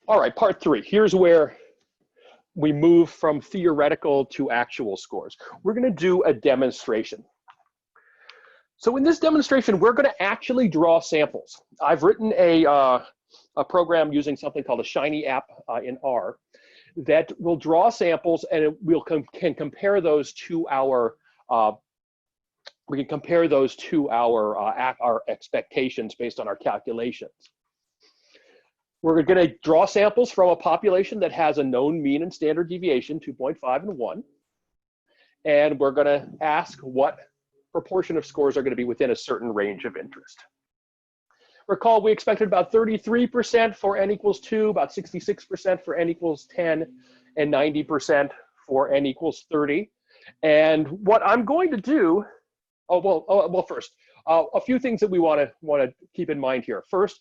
All right, part three. Here's where we move from theoretical to actual scores. We're going to do a demonstration. So in this demonstration, we're going to actually draw samples. I've written a program using something called a Shiny app in R that will draw samples, and can compare those to our our expectations based on our calculations. We're going to draw samples from a population that has a known mean and standard deviation, 2.5 and 1. And we're going to ask what proportion of scores are going to be within a certain range of interest. Recall we expected about 33% for n equals 2, about 66% for n equals 10, and 90% for n equals 30. And what I'm going to do, first, a few things that we want to keep in mind here. First,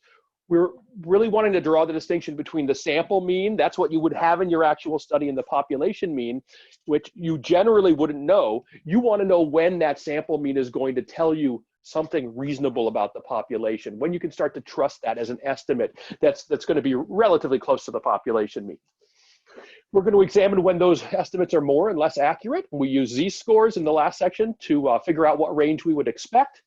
we're really wanting to draw the distinction between the sample mean, that's what you would have in your actual study, and the population mean, which you generally wouldn't know. You want to know when that sample mean is going to tell you something reasonable about the population, when you can start to trust that as an estimate that's going to be relatively close to the population mean. We're going to examine when those estimates are more and less accurate. We use z-scores in the last section to figure out what range we would expect.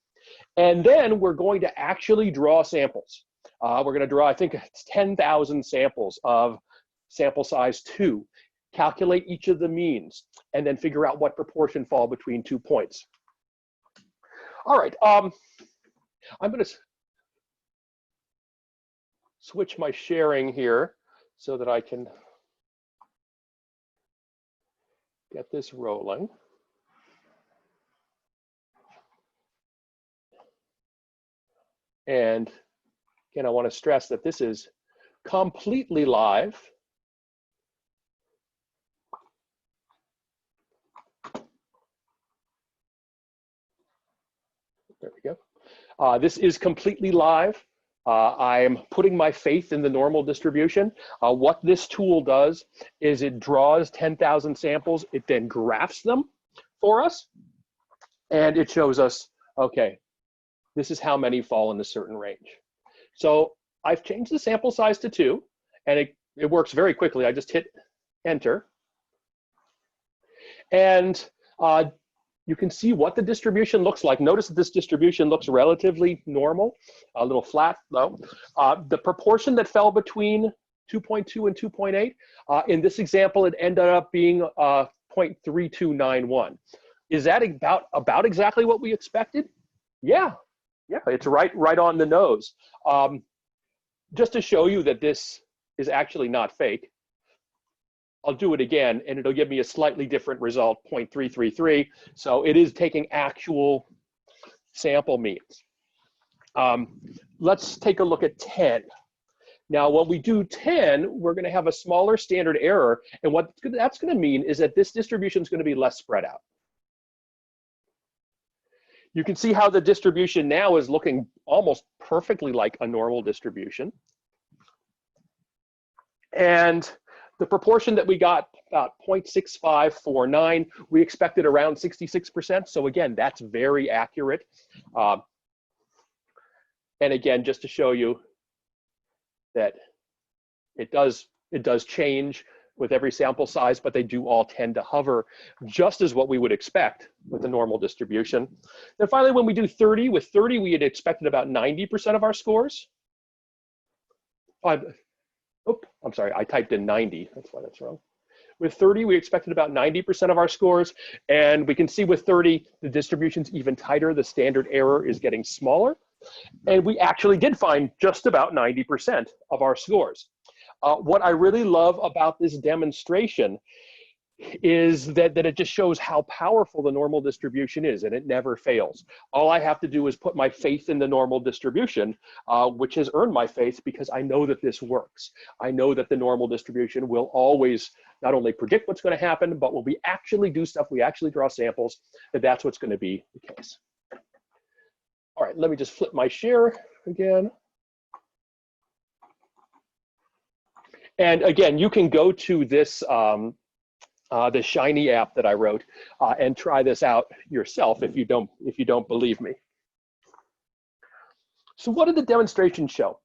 And then we're going to actually draw samples. We're going to draw, I think it's 10,000 samples of sample size 2, calculate each of the means, and then figure out what proportion fall between 2 points. All right, I'm going to switch my sharing here so that I can get this rolling. And again, I want to stress that this is completely live. There we go. This is completely live. I'm putting my faith in the normal distribution. What this tool does is it draws 10,000 samples. It then graphs them for us. And it shows us, okay, this is how many fall in a certain range. So I've changed the sample size to 2, and it works very quickly. I just hit enter. And you can see what the distribution looks like. Notice that this distribution looks relatively normal, a little flat though. The proportion that fell between 2.2 and 2.8, in this example, it ended up being 0.3291. Is that about exactly what we expected? Yeah, it's right on the nose. Just to show you that this is actually not fake, I'll do it again, and it'll give me a slightly different result, 0.333. So it is taking actual sample means. Let's take a look at 10. Now, when we do 10, we're going to have a smaller standard error. And what that's going to mean is that this distribution is going to be less spread out. You can see how the distribution now is looking almost perfectly like a normal distribution. And the proportion that we got, about 0.6549, we expected around 66%. So again, that's very accurate. And again, just to show you that it does change with every sample size, but they do all tend to hover just as what we would expect with the normal distribution. Then finally, when we do 30, with 30, we had expected about 90% of our scores. I'm sorry, I typed in 90, that's why that's wrong. With 30, we expected about 90% of our scores, and we can see with 30, the distribution's even tighter, the standard error is getting smaller, and we actually did find just about 90% of our scores. What I really love about this demonstration is that it just shows how powerful the normal distribution is, and it never fails. All I have to do is put my faith in the normal distribution, which has earned my faith because I know that this works. I know that the normal distribution will always not only predict what's going to happen, but when we actually do stuff, we actually draw samples, that's what's going to be the case. All right, let me just flip my share again. And again, you can go to this the Shiny app that I wrote and try this out yourself if you don't believe me. So what did the demonstration show?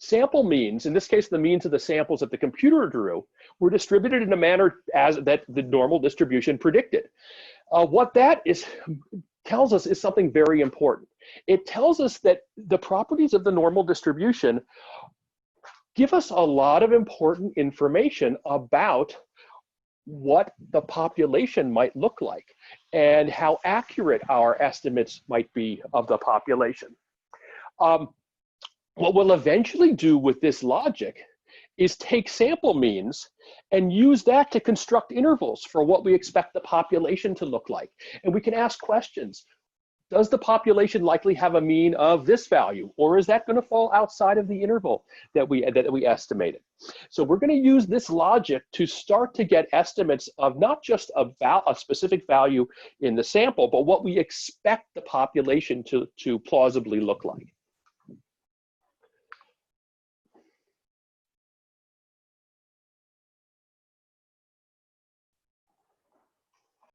sample means, in this case, the means of the samples that the computer drew, were distributed in a manner as that the normal distribution predicted. What that tells us is something very important. It tells us that the properties of the normal distribution give us a lot of important information about what the population might look like and how accurate our estimates might be of the population. What we'll eventually do with this logic is take sample means and use that to construct intervals for what we expect the population to look like. And we can ask questions. Does the population likely have a mean of this value, or is that going to fall outside of the interval that we estimated? So we're going to use this logic to start to get estimates of not just about a specific value in the sample, but what we expect the population to plausibly look like.